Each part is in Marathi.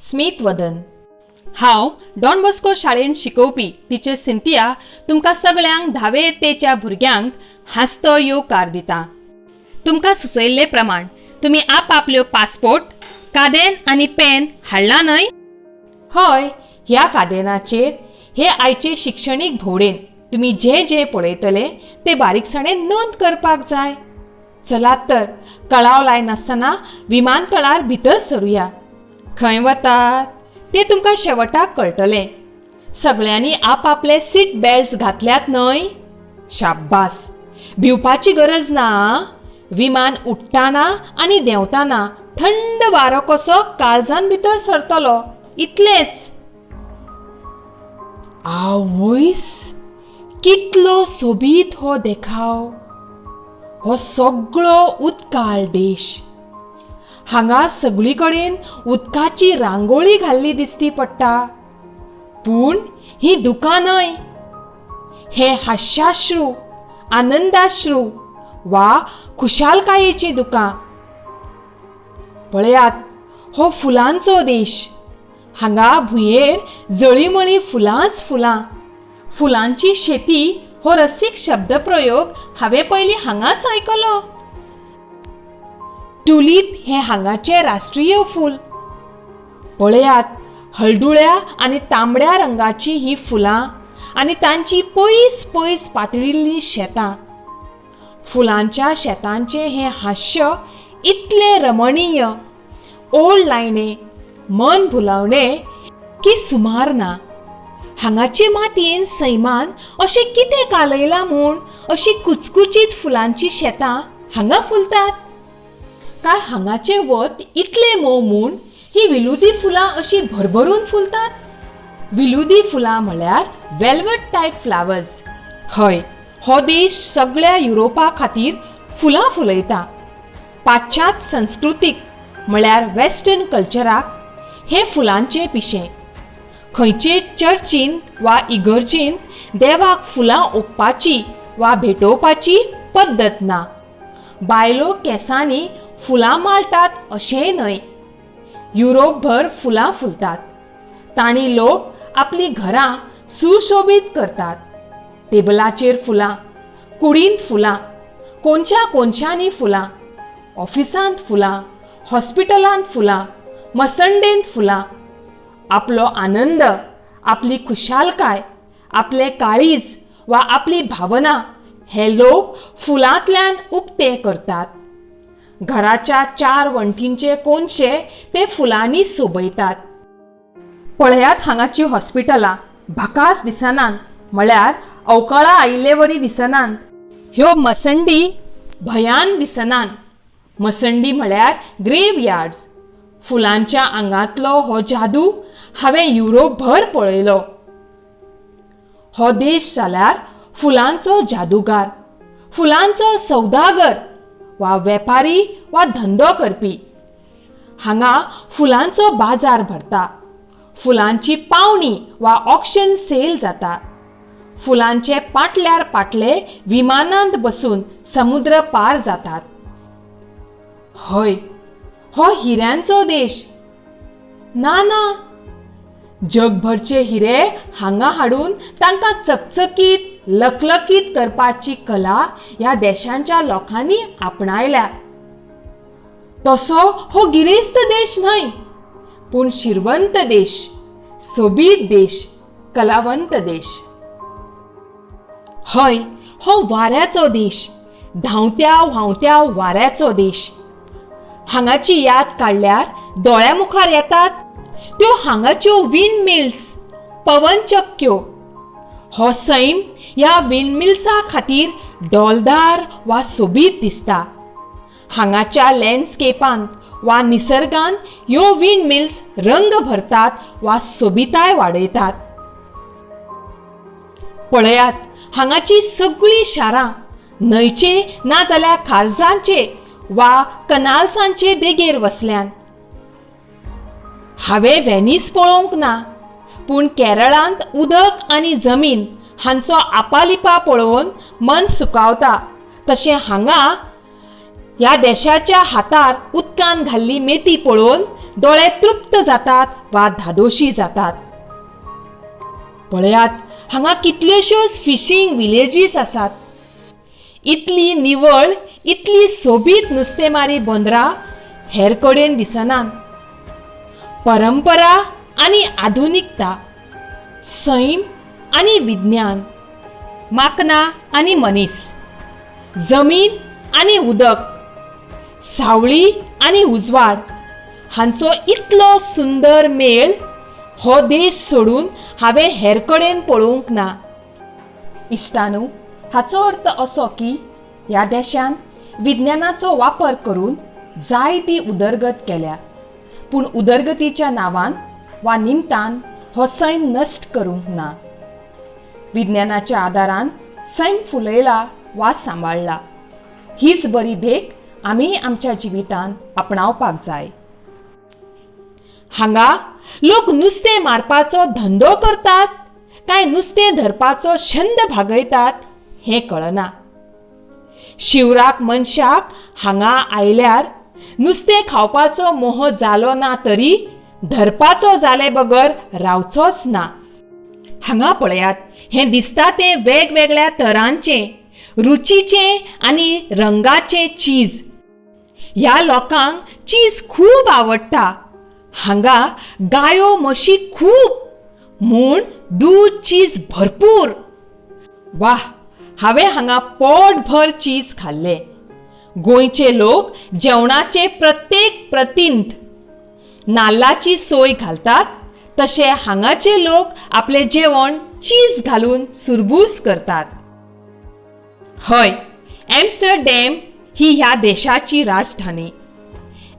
स्मित वदन। हांव डॉन बॉस्को शाळेंत शिकोवपी टिचर सिंथिया तुमकां सगळ्यांक 10वे येतेच्या भुरग्यांक हांसतो येवकार दिता। तुमकां सुचयल्ले प्रमाण तुमी आपआपल्यो पासपोर्ट, कादेन आनी पेन हाडला न्हय? हय, ह्या कादेनाचेर हे आयचे शिक्षणीक भोवडेन तुमी जे जे पळयतले ते बारीकसाणेन नोंद करपाक जाय। चलात तर कळाव लायनासतना विमानतळार भितर सरुया। खंय वतात ते तुमकां शेवटाक कळटलें। सगळ्यांनी आपआपले सीट बेल्ट्स घातल्यात न्हय? शाब्बास, भिवपाची गरज ना। विमान उडटाना आनी देंवताना थंड वारो कसो काळजान भितर सरतलो, इतलेंच। आवयस, कितलो सोबीत हो देखाव! हो सगळो उदकाळ देश। हांगा सगळीकडेन उदकाची रांगोळी घाल्ली दिसटी पडटा। पूण ही दुकां न्हय, हे हास्याश्रू, आनंदाश्रू वा खुशालकायेची दुकां। पळयात, हो फुलांचो देश। हांगा भुंयेर जळीमळी फुलांच फुलां। फुलांची शेती हो रसीक शब्दप्रयोग हांवें पयलीं हांगाच आयकलो। ट्युलीप हे हांगाचे राष्ट्रीय फूल। पळयात, हळदुळ्या आनी तांबड्या रंगाची ही फुलां आनी तांची पयस पयस पातळिल्लीं शेतां। फुलांच्या शेतांचे हे हास्य इतले रमणीय, ओळ लायणे, मन भुलावणे की सुमार ना। हांगाचे मातयेन सैमान अशें कितें कालयलां म्हूण अशीं कुचकुचीत फुलांची शेतां हांगा फुलतात? काय हांगाचे वत इतले मोव म्हूण ही विलुदी फुलां अशीं भरभरून फुलतात? विलुदी फुलां म्हळ्यार वेल्वेट टायप फ्लावर्स। हय, हो देश सगळ्या युरोपा खातीर फुलां फुलयता। पाश्चात्य संस्कृतीक म्हळ्यार वेस्टर्न कल्चराक हे फुलांचे पिशें। खंयचे चर्चींत वा इगर्जींत देवाक फुलां ओंपपाची वा भेटोवपाची पद्दत ना। बायलो केंसांनी फुलां माळटात अशेंय न्हय। युरोपभर फुलां फुलतात। तांणी लोक आपलीं घरां सुशोभीत करतात। टेबलाचेर फुलां, कुडींत फुलां, कोनशा कोनशांनी फुलां, ऑफिसांत फुलां, हॉस्पिटलांत फुलां, मसंडेंत फुलां। आपलो आनंद, आपली खुशालकाय, आपले काळीज वा आपली भावना हे लोक फुलांतल्यान उक्ते करतात। घराच्या 4 वण्टींचे कोनशे ते फुलांनी सोबयतात। पळयात हांगाची हॉस्पिटलां भाकास दिसनात, म्हळ्यार अवकाळा आयिल्लेवरी दिसनात। ह्यो मसंडी भयान दिसनात। मसंडी म्हळ्यार ग्रेवयार्ड्स। फुलांच्या आंगांतलो हो जादू हांवें युरोपभर पळयलो। हो देश जाल्यार फुलांचो जादूगार, फुलांचो सौदागर वा वेपारी वा धंदो करपी। हांगा फुलांचो बाजार भरता। फुलांची पावणी वा ऑक्शन सेल जाता। फुलांचे पाटल्यार पाटले विमानांत बसून समुद्र पार जातात। हय, हो हिऱ्यांचो देश। ना ना, जगभरचे हिरे हांगा हाडून तांकां चकचकीत, लकलकीत करपाची कला ह्या देशांच्या लोकांनी आपणायल्या। तसो हो गिरेस्त देश न्हय, पूण शिरवंत देश, सोबीत देश, कलावंत देश। हय, हो वाऱ्याचो देश, धांवत्या व्हांवत्या वाऱ्याचो देश। हांगाची याद काडल्यार दोळ्या मुखार येतात त्यो हांगाच्यो विंड मिल्स, पवन चक्क्यो। हो सैम ह्या विंड मिल्सां खातीर डौलदार वा सोबीत दिसता। हांगाच्या लँडस्केपांत वा निसर्गांत ह्यो विंड मिल्स रंग भरतात वा सोबिताय वाडयतात। पळयात, हांगाची सगळीं शारां न्हंयचे ना जाल्यार खारजांचे वा कनाल्सांचे देगेर वसल्यान। हांवें व्हेनीस पळोवंक ना, पूण केरळांत उदक आनी जमीन हांचो आपालिपा पळोवन मन सुकावता तशें हांगा ह्या देशाच्या हातार उदकान घाल्ली मेथी पळोवन दोळे तृप्त जातात वा धादोशी जातात. पळयात, हांगा कितल्योश्योच फिशिंग विलेजीस आसात. इतली निवळ, इतली सोबीत नुस्तेमारी बंदरां हेर कडेन दिसनात. परंपरा आनी आधुनिकता, सैम आनी विज्ञान, माकना आनी मनीस, जमीन आनी उदक, सावळी आनी उजवाड हांचो इतलो सुंदर मेळ हो देश सोडून हांवें हेर कडेन पळोवंक ना. इश्टानू, हाचो अर्थ असो की ह्या देशान विज्ञानाचो वापर करून जायती उदरगत केल्या, पूण उदरगतीच्या नांवान वा निमतान हो सैम नश्ट करूंक ना. विज्ञानाच्या आदारान सैम फुलयला वा सांबाळला. हीच बरी देख आमी आमच्या जिवितान आपणावपाक जाय. हांगा लोक नुस्तें मारपाचो धंदो करतात काय नुस्तें धरपाचो छंद भागयतात हें कळना. शिवराक मनशाक हांगा आयल्यार नुस्तें खावपाचो मोह जालो ना तरी धरपाचो जाले बगर रावचोच ना. हांगा पळयात, हें दिसता तें वेगवेगळ्या तरांचें, रुचीचें आनी रंगाचें चीज. ह्या लोकांक चीज खूब आवडटा. हांगा गायो म्हशी खूब, म्हूण दूद चीज भरपूर. वाह, हांवें हांगा पोटभर चीज खाल्ले. गोंयचे लोक जेवणाचे प्रत्येक प्रतिंत नाल्लाची सोय घालतात, तशे हांगाचे लोक आपले जेवण चीज घालून सुरबूस करतात. हय, एम्स्टरडॅम ही ह्या देशाची राजधानी.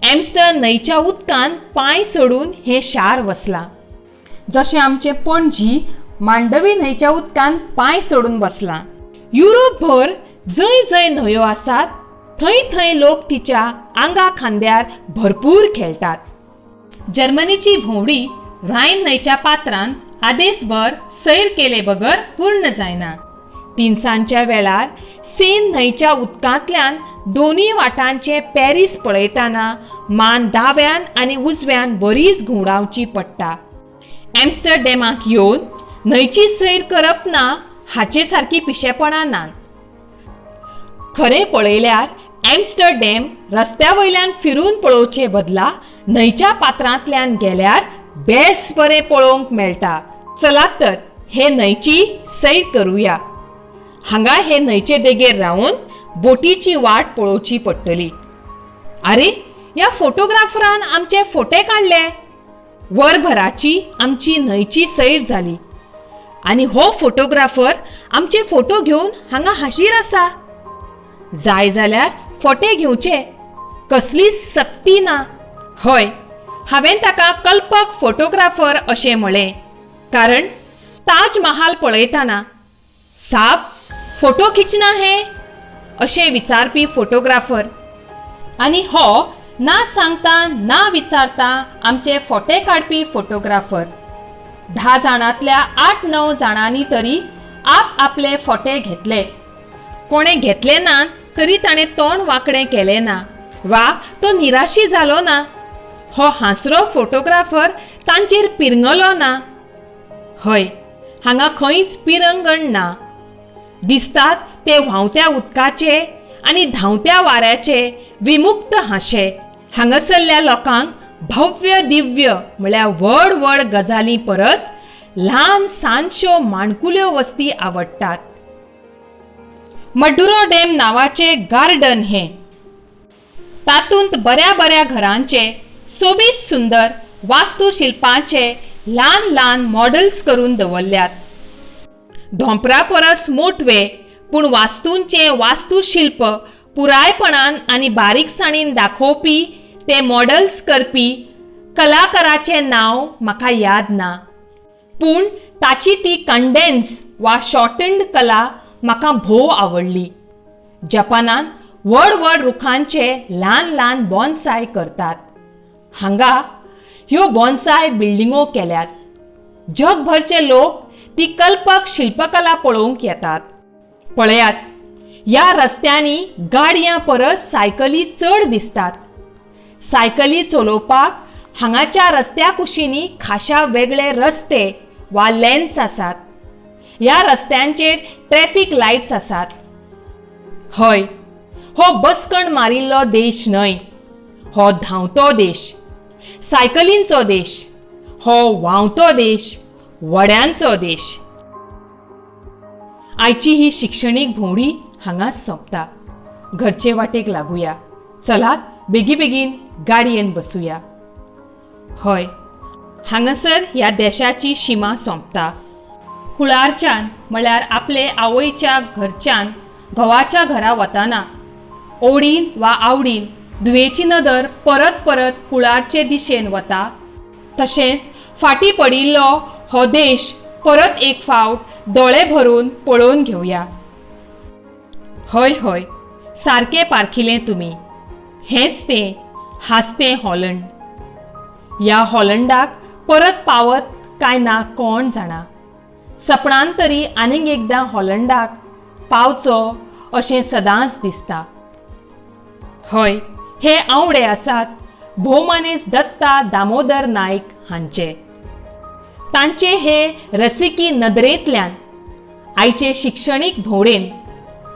एम्स्टर न्हंयच्या उदकान पांय सोडून हें शार वसलां. जशें आमचें पणजी मांडवी न्हंयच्या उदकान पांय सोडून वसलां. युरोपभर जंय जंय न्हंयो आसात थंय थंय लोक तिच्या आंगा खांद्यार भरपूर खेळटात. जर्मनीची भोंवडी ऱ्हायन न्हंयच्या पात्रान आदेसभर सैर केले बगर पूर्ण जायना. तिनसांजच्या वेळार सेन न्हंयच्या उदकांतल्यान दोनी वाटांचे पॅरीस पळयतना मान दाव्यान आनी उजव्यान बरीच घुंवडावची पडटा. एम्स्टरडॅमाक येवन न्हंयची सैर करप ना हाचे सारकी पिशेपणां नात. खरें पळयल्यार एम्स्टरडॅम रस्त्या वयल्यान फिरून पळोवचे बदला न्हंयच्या पात्रांतल्यान गेल्यार बेस बरें पळोवंक मेळटा. चलात तर हे न्हंयची सैर करुया. हांगा हे न्हंयचे देगेर रावन बोटीची वाट पळोवची पडटली. आरे, ह्या फोटोग्राफरान आमचे फोटे काडले. वरभराची आमची न्हंयची सैर जाली आनी हो फोटोग्राफर आमचे फोटो घेवन हांगा हाजीर आसा. जाय जाल्यार फोटे घेवचे, कसलीच सक्ती ना. हय, हांवें ताका कल्पक फोटोग्राफर अशें म्हळें, कारण ताज महाल पळयतना साब फोटो खिचना हे अशें विचारपी फोटोग्राफर. आनी हो ना सांगता ना विचारता आमचे फोटे काडपी फोटोग्राफर. 10 जाणांतल्या 8-9 जाणांनी तरी आप आपले फोटे घेतले. कोणे घेतले ना तरी ताणें तोंड वांकडें केलें ना वा तो निराशी जालो ना. हो हांसरो फोटोग्राफर तांचेर पिरंगलो ना. हय, हांगा खंयच पिरंगण ना. दिसतात ते व्हांवत्या उदकाचे आनी धांवत्या वाऱ्याचे विमुक्त हांशे. हांगासरल्या लोकांक भव्य दिव्य म्हळ्यार व्हड व्हड गजाली परस ल्हान सानश्यो माणकुल्यो वस्ती आवडटात. मडुरो डॅम नावाचे गार्डन हे. तातूंत बऱ्या बऱ्या घरांचे सोबीत सुंदर वास्तुशिल्पांचे ल्हान ल्हान मॉडेल्स करून दवरल्यात. धोंपरा परस मोठवे पूण वास्तूंचे वास्तुशिल्प पुरायपणान आनी बारीकसाणीन दाखोवपी ते मॉडेल्स करपी कलाकाराचें नांव म्हाका याद ना, पूण ताची ती कंडेन्स वा शॉर्टन्ड कला म्हाका भोव आवडली. जपानांत व्हड व्हड रुखांचे ल्हान ल्हान बॉन्साय करतात. हांगा ह्यो बॉन्साय बिल्डिंगो केल्यात. जगभरचे लोक ती कल्पक शिल्पकला पळोवंक येतात. पळयात, ह्या रस्त्यांनी गाडयां परस सायकली चड दिसतात. सायकली चलोवपाक हांगाच्या रस्त्या कुशींनी खाशा वेगळे रस्ते वा लेन्स आसात. ह्या रस्त्यांचेर ट्रॅफिक लायट्स आसात. हय, हो बसकण मारिल्लो देश न्हय. हो धांवतो देश, सायकलींचो देश. हो व्हांवतो देश, वड्यांचो देश. आयची ही शिक्षणीक भोंवडी हांगाच सोंपता. घरचे वाटेक लागुया. चलात बेगी बेगीन गाडयेन बसुया. हय, हांगासर ह्या देशाची शिमा सोंपता. कुळारच्यान म्हळ्यार आपले आवयच्या घरच्यान घोवाच्या घरा वताना ओडीन वा आवडीन दुयेची नदर परत परत कुळारचे दिशेन वता. तशेंच फाटीं पडिल्लो हो देश परत एक फावट दोळे भरून पळोवन घेवया. हय हय, सारकें पारखिलें तुमी. हेंच तें हास्तें हॉलंड. ह्या हॉलंडाक परत पावत काय ना कोण जाणा. सपनांत तरी आनीक एकदां हॉलंडाक पावचो अशें सदांच दिसता. हय, हे आवडे आसात भोवमानेस्त दत्ता दामोदर नायक हांचे. तांचे हे रसिकी नदरेंतल्यान आयचे शिक्षणीक भोंवडेन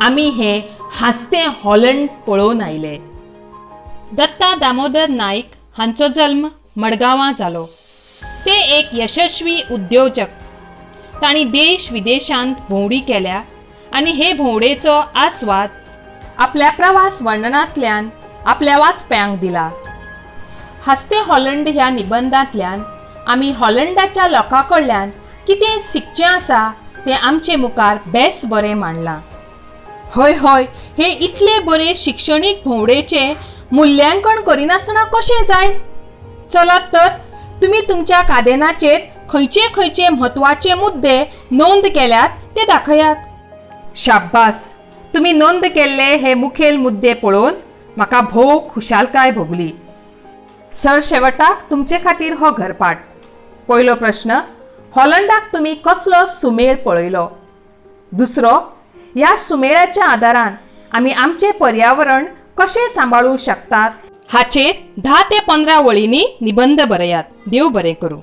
आमी हे हास्तें हॉलंड पळोवन आयले. दत्ता दामोदर नायक हांचो जल्म मडगांवां जालो. ते एक यशस्वी उद्योजक. तांणी देश विदेशांत भोंवडी केल्या आनी हे भोंवडेचो आस्वाद आपल्या प्रवास वर्णनांतल्यान आपल्या वाचप्यांक दिला. हास्तें हॉलंड ह्या निबंधांतल्यान आमी हॉलंडाच्या लोकां कडल्यान कितें शिकचें आसा तें आमचे मुखार बेस बरें मांडलां. हय हय, हे इतले बरे शिक्षणीक भोंवडेचें मुल्यांकन करिनासतना कशें जायत? चलात तर तुमी तुमच्या कादेनाचेर खंयचे खंयचे म्हत्वाचे मुद्दे नोंद केल्यात ते दाखयात. शाब्बास, तुमी नोंद केल्ले हे मुखेल मुद्दे पळोवन म्हाका भोव खुशालकाय भोगली. सरशेवटाक तुमचे खातीर हो घरपाठ. पयलो प्रश्न, हॉलंडाक तुमी कसलो सुमेळ पळयलो? दुसरो, ह्या सुमेळाच्या आदारान आमी आमचे पर्यावरण कशें सांबाळूं शकतात हाचेर 10 ते 15 वळींनी निबंध बरयात. देव बरें करूं.